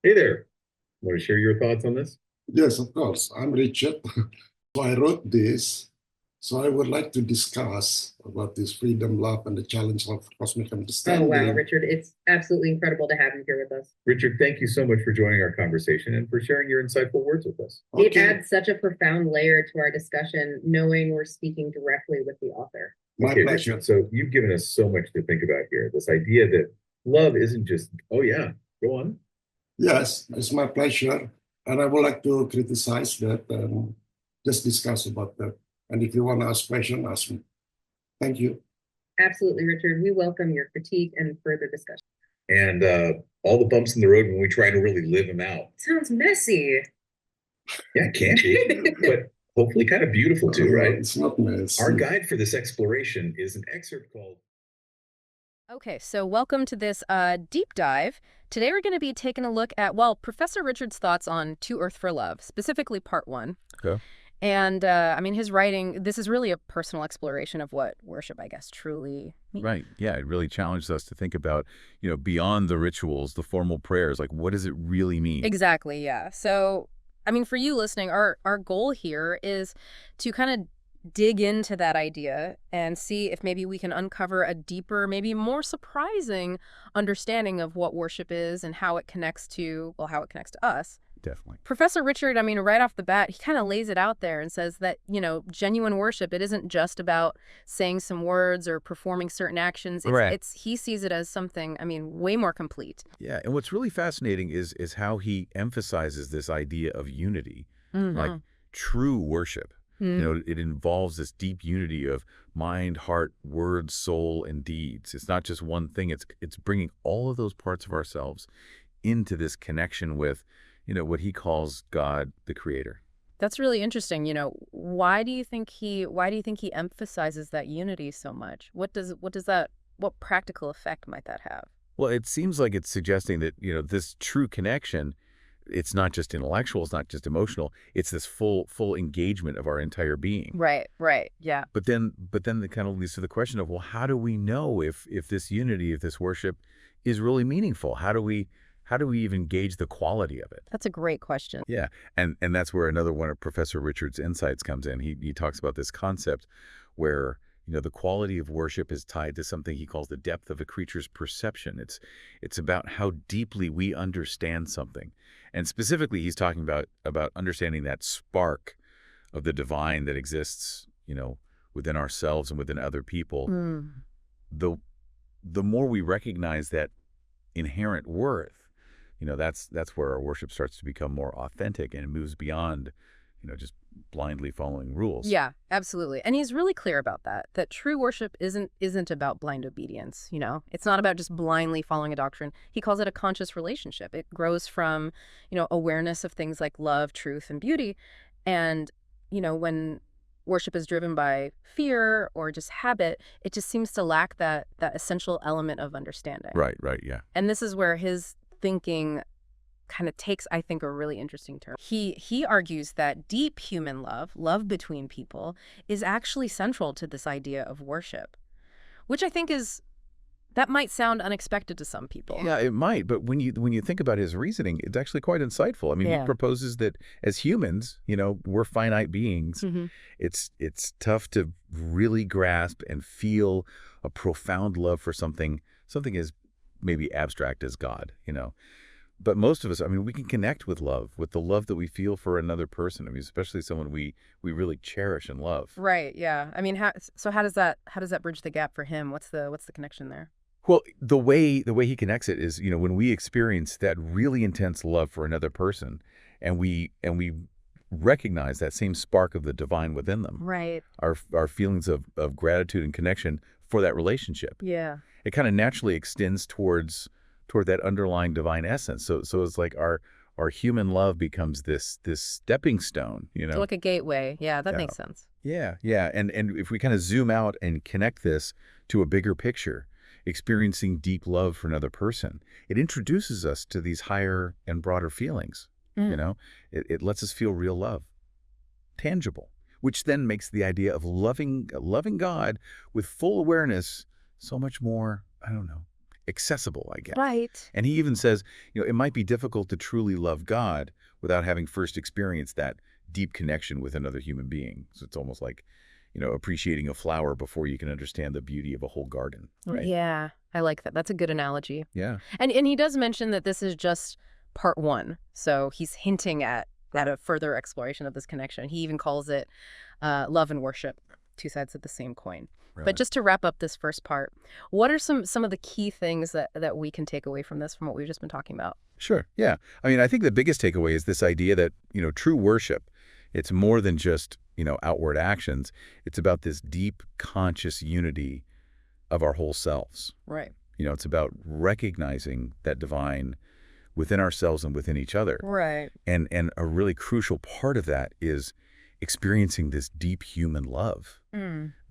Hey there. Want to share your thoughts on this? Yes, of course. I'm Richard. So I wrote this. So I would like to discuss about this freedom, love, and the challenge of cosmic Oh, wow, understanding. Richard, it's absolutely incredible to have you here with us. Richard, thank you so much for joining our conversation and for sharing your insightful words with us. It Okay, adds such a profound layer to our discussion, knowing we're speaking directly with the author. my Okay, Richard, pleasure. so you've given us so much to think about here. This idea that love isn't just, oh yeah, go on. Yes, it's my pleasure. And I would like to criticize that and just discuss about that. And if you want to ask question, ask me. Thank you. Absolutely, Richard. We welcome your critique and further discussion. And all the bumps in the road when we try to really live them out. Sounds messy. Yeah, it can be, but hopefully kind of beautiful too, right? It's not Our messy. guide for this exploration is an excerpt called Okay, so welcome to this deep dive. Today we're going to be taking a look at, well, Professor Richard's thoughts on To Earth for Love, specifically part one. Okay. And I mean, his writing, this is really a personal exploration of what worship, I guess, truly means. Right. Yeah. It really challenged us to think about, beyond the rituals, the formal prayers, like what does it really mean? Exactly, yeah. So, I mean, for you listening, our goal here is to kind of dig into that idea and see if maybe we can uncover a deeper, maybe more surprising understanding of what worship is and how it connects to, well, how it connects to us. Definitely. Professor Richard, I mean, right off the bat, he kind of lays it out there and says that, genuine worship, it isn't just about saying some words or performing certain actions. Right. He sees it as something, I mean, way more complete. Yeah. And what's really fascinating is how he emphasizes this idea of unity, like true worship. It involves this deep unity of mind, heart, words, soul, and deeds. It's not just one thing. It's bringing all of those parts of ourselves into this connection with, what he calls God, the creator. That's really interesting. Why do you think he emphasizes that unity so much? What practical effect might that have? Well, it seems like it's suggesting that, this true connection, it's not just intellectual, it's not just emotional, it's this full engagement of our entire being. Right. Yeah. But then it kind of leads to the question of, well, how do we know if this unity, if this worship is really meaningful? How do we even gauge the quality of it? That's a great question. Yeah. And that's where another one of Professor Richard's insights comes in. He talks about this concept where, the quality of worship is tied to something he calls the depth of a creature's perception. It's about how deeply we understand something. And specifically, he's talking about understanding that spark of the divine that exists, within ourselves and within other people. The the more we recognize that inherent worth, that's where our worship starts to become more authentic and it moves beyond, just blindly following rules. Yeah, absolutely. And he's really clear about that true worship isn't about blind obedience. It's not about just blindly following a doctrine. He calls it a conscious relationship. It grows from, awareness of things like love, truth, and beauty. And, when worship is driven by fear or just habit, it just seems to lack that essential element of understanding. Right, yeah. And this is where his thinking kind of takes, I think, a really interesting turn. He argues that deep human love between people, is actually central to this idea of worship, which I think that might sound unexpected to some people. Yeah, it might, but when you think about his reasoning, it's actually quite insightful. I mean, Yeah. he proposes that as humans, we're finite beings. Mhm. It's tough to really grasp and feel a profound love for something as maybe abstract as God. But most of us, I mean, we can connect with love, with the love that we feel for another person. I mean, especially someone we really cherish and love. Right, yeah. I mean, how does that bridge the gap for him? What's the connection there? Well, the way he connects it is, when we experience that really intense love for another person and we recognize that same spark of the divine within them, Right. our feelings of gratitude and connection for that relationship, Yeah. it kind of naturally extends toward that underlying divine essence. So it's like our human love becomes this stepping stone. So like a gateway. Yeah, that Yeah. makes sense. Yeah. And if we kind of zoom out and connect this to a bigger picture, experiencing deep love for another person, it introduces us to these higher and broader feelings. Mm. It lets us feel real love, tangible, which then makes the idea of loving God with full awareness so much more, I don't know, accessible, I guess. Right. And he even says, it might be difficult to truly love God without having first experienced that deep connection with another human being. So it's almost like, appreciating a flower before you can understand the beauty of a whole garden, right? Yeah, I like that. That's a good analogy. Yeah. And he does mention that this is just part one. So he's hinting at a further exploration of this connection. He even calls it love and worship, two sides of the same coin. Right. But just to wrap up this first part, what are some of the key things that we can take away from this, from what we've just been talking about? Sure. Yeah. I mean, I think the biggest takeaway is this idea that, true worship, it's more than just, outward actions. It's about this deep conscious unity of our whole selves. Right. It's about recognizing that divine within ourselves and within each other. Right. And a really crucial part of that is experiencing this deep human love.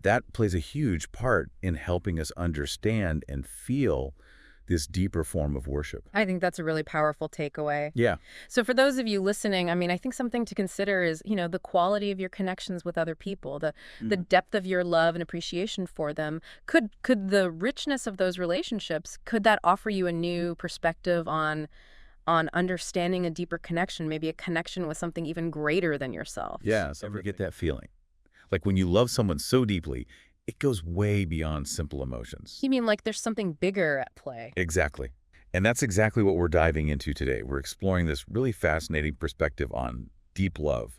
That plays a huge part in helping us understand and feel this deeper form of worship. I think that's a really powerful takeaway. Yeah. So for those of you listening, I mean, I think something to consider is, the quality of your connections with other people, the depth of your love and appreciation for them. Could the richness of those relationships, could that offer you a new perspective on understanding a deeper connection, maybe a connection with something even greater than yourself? Yeah. So ever get that feeling? Like when you love someone so deeply, it goes way beyond simple emotions. You mean like there's something bigger at play? Exactly. And that's exactly what we're diving into today. We're exploring this really fascinating perspective on deep love.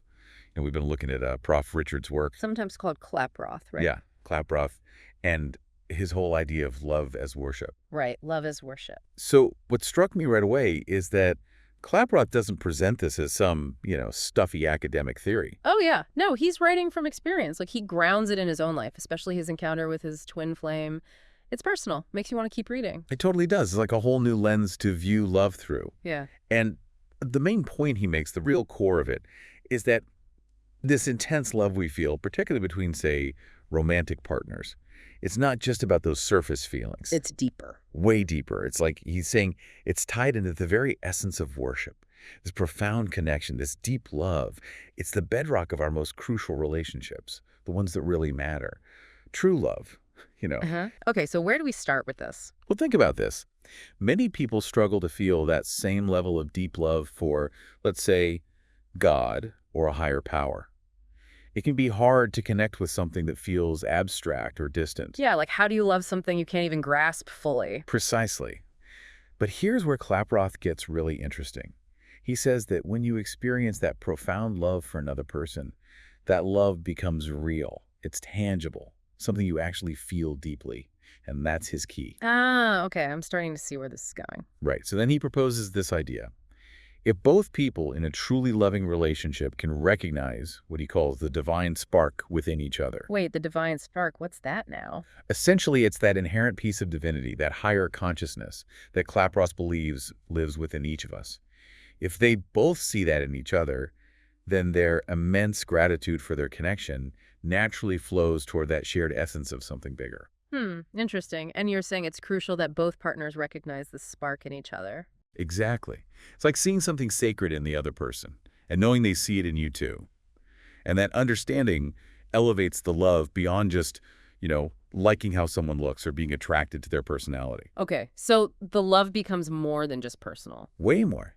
And we've been looking at Prof. Richard's work. Sometimes called Klaproth, right? Yeah, Klaproth, and his whole idea of love as worship. Right, love as worship. So what struck me right away is that Klaproth doesn't present this as some, stuffy academic theory. Oh, yeah. No, he's writing from experience. Like, he grounds it in his own life, especially his encounter with his twin flame. It's personal. Makes you want to keep reading. It totally does. It's like a whole new lens to view love through. Yeah. And the main point he makes, the real core of it, is that this intense love we feel, particularly between, say, romantic partners, it's not just about those surface feelings. It's deeper. Way deeper. It's like he's saying it's tied into the very essence of worship, this profound connection, this deep love. It's the bedrock of our most crucial relationships, the ones that really matter. True love, Okay, so where do we start with this? Well, think about this. Many people struggle to feel that same level of deep love for, let's say, God or a higher power. It can be hard to connect with something that feels abstract or distant. Yeah, like how do you love something you can't even grasp fully? Precisely. But here's where Klaproth gets really interesting. He says that when you experience that profound love for another person, that love becomes real. It's tangible, something you actually feel deeply. And that's his key. Ah, okay. I'm starting to see where this is going. Right. So then he proposes this idea. If both people in a truly loving relationship can recognize what he calls the divine spark within each other. Wait, the divine spark, what's that now? Essentially, it's that inherent piece of divinity, that higher consciousness that Klaproth believes lives within each of us. If they both see that in each other, then their immense gratitude for their connection naturally flows toward that shared essence of something bigger. Interesting. And you're saying it's crucial that both partners recognize the spark in each other. Exactly. It's like seeing something sacred in the other person and knowing they see it in you too. And that understanding elevates the love beyond just, liking how someone looks or being attracted to their personality. Okay, so the love becomes more than just personal. Way more.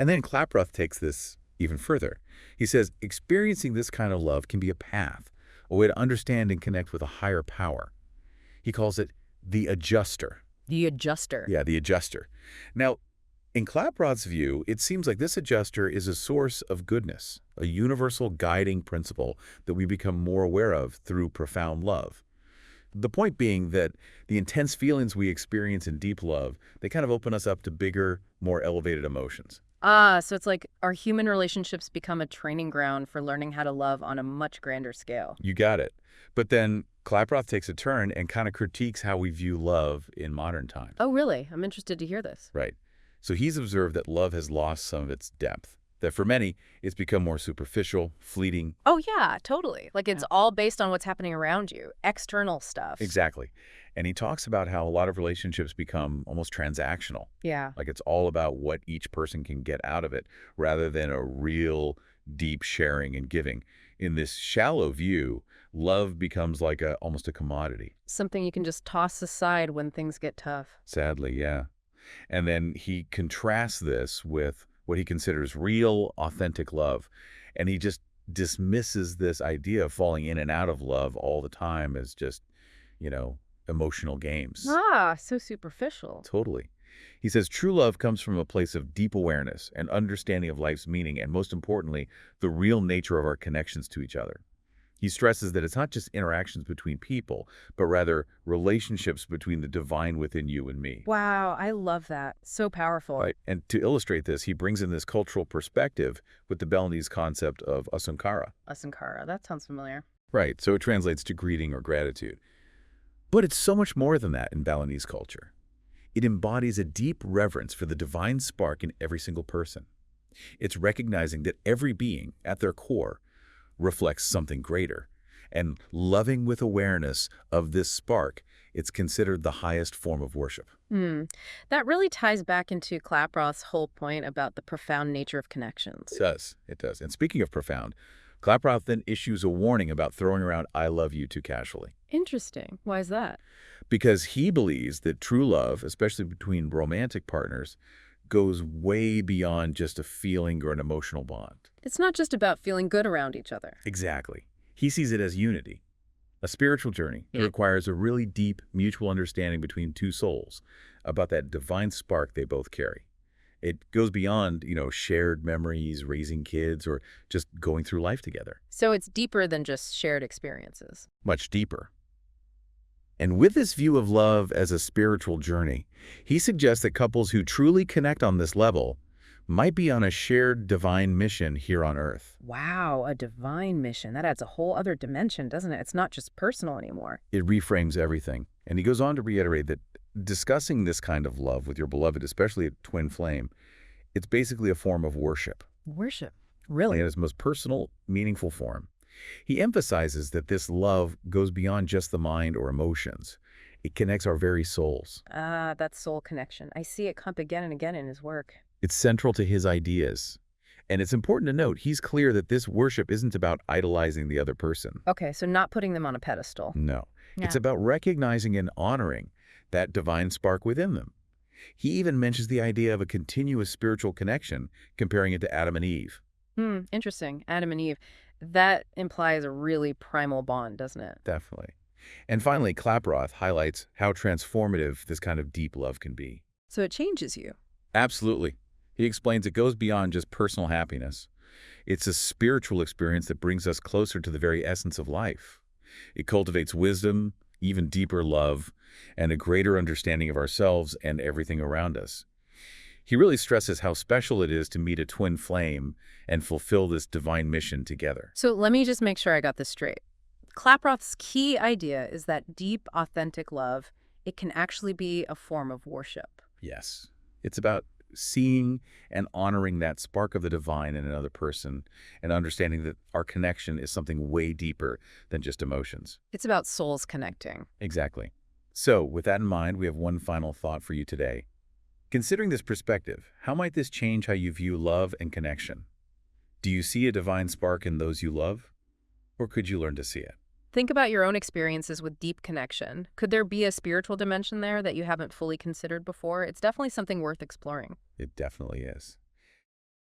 And then Klaproth takes this even further. He says experiencing this kind of love can be a path, a way to understand and connect with a higher power. He calls it the adjuster. The adjuster. Yeah, the adjuster. Now, in Klaproth's view, it seems like this adjuster is a source of goodness, a universal guiding principle that we become more aware of through profound love. The point being that the intense feelings we experience in deep love, they kind of open us up to bigger, more elevated emotions. Ah, so it's like our human relationships become a training ground for learning how to love on a much grander scale. You got it. But then Klaproth takes a turn and kind of critiques how we view love in modern times. Oh, really? I'm interested to hear this. Right. So he's observed that love has lost some of its depth, that for many, it's become more superficial, fleeting. Oh, yeah, totally. Like it's all based on what's happening around you, external stuff. Exactly. And he talks about how a lot of relationships become almost transactional. Yeah. Like it's all about what each person can get out of it rather than a real, deep sharing and giving. In this shallow view, love becomes like almost a commodity. Something you can just toss aside when things get tough. Sadly, yeah. And then he contrasts this with what he considers real, authentic love. And he just dismisses this idea of falling in and out of love all the time as just, you know, emotional games. Ah, so superficial. Totally. He says true love comes from a place of deep awareness and understanding of life's meaning, and most importantly, the real nature of our connections to each other. He stresses that it's not just interactions between people, but rather relationships between the divine within you and me. Wow, I love that. So powerful. Right. And to illustrate this, he brings in this cultural perspective with the Balinese concept of asankara. Asankara, that sounds familiar. Right. So it translates to greeting or gratitude. But it's so much more than that in Balinese culture. It embodies a deep reverence for the divine spark in every single person. It's recognizing that every being, at their core, reflects something greater. And loving with awareness of this spark, it's considered the highest form of worship. That really ties back into Klaproth's whole point about the profound nature of connections. It does. It does. And speaking of profound, Klaproth then issues a warning about throwing around "I love you" too casually. Interesting. Why is that? Because he believes that true love, especially between romantic partners, goes way beyond just a feeling or an emotional bond. It's not just about feeling good around each other. Exactly. He sees it as unity, a spiritual journey that requires a really deep mutual understanding between two souls about that divine spark they both carry. It goes beyond, shared memories, raising kids, or just going through life together. So it's deeper than just shared experiences. Much deeper. And with this view of love as a spiritual journey, he suggests that couples who truly connect on this level might be on a shared divine mission here on Earth. Wow, a divine mission. That adds a whole other dimension, doesn't it? It's not just personal anymore. It reframes everything. And he goes on to reiterate that discussing this kind of love with your beloved, especially a twin flame, it's basically a form of worship. Worship? Really? In its most personal, meaningful form. He emphasizes that this love goes beyond just the mind or emotions. It connects our very souls. Ah, that soul connection. I see it come up again and again in his work. It's central to his ideas. And it's important to note, he's clear that this worship isn't about idolizing the other person. Okay, so not putting them on a pedestal. No. It's about recognizing and honoring that divine spark within them. He even mentions the idea of a continuous spiritual connection, comparing it to Adam and Eve. Interesting. Adam and Eve. That implies a really primal bond, doesn't it? Definitely. And finally, Klaproth highlights how transformative this kind of deep love can be. So it changes you. Absolutely. He explains it goes beyond just personal happiness. It's a spiritual experience that brings us closer to the very essence of life. It cultivates wisdom, even deeper love, and a greater understanding of ourselves and everything around us. He really stresses how special it is to meet a twin flame and fulfill this divine mission together. So let me just make sure I got this straight. Klaproth's key idea is that deep, authentic love, it can actually be a form of worship. Yes. It's about seeing and honoring that spark of the divine in another person and understanding that our connection is something way deeper than just emotions. It's about souls connecting. Exactly. So, with that in mind, we have one final thought for you today. Considering this perspective, how might this change how you view love and connection? Do you see a divine spark in those you love? Or could you learn to see it? Think about your own experiences with deep connection. Could there be a spiritual dimension there that you haven't fully considered before? It's definitely something worth exploring. It definitely is.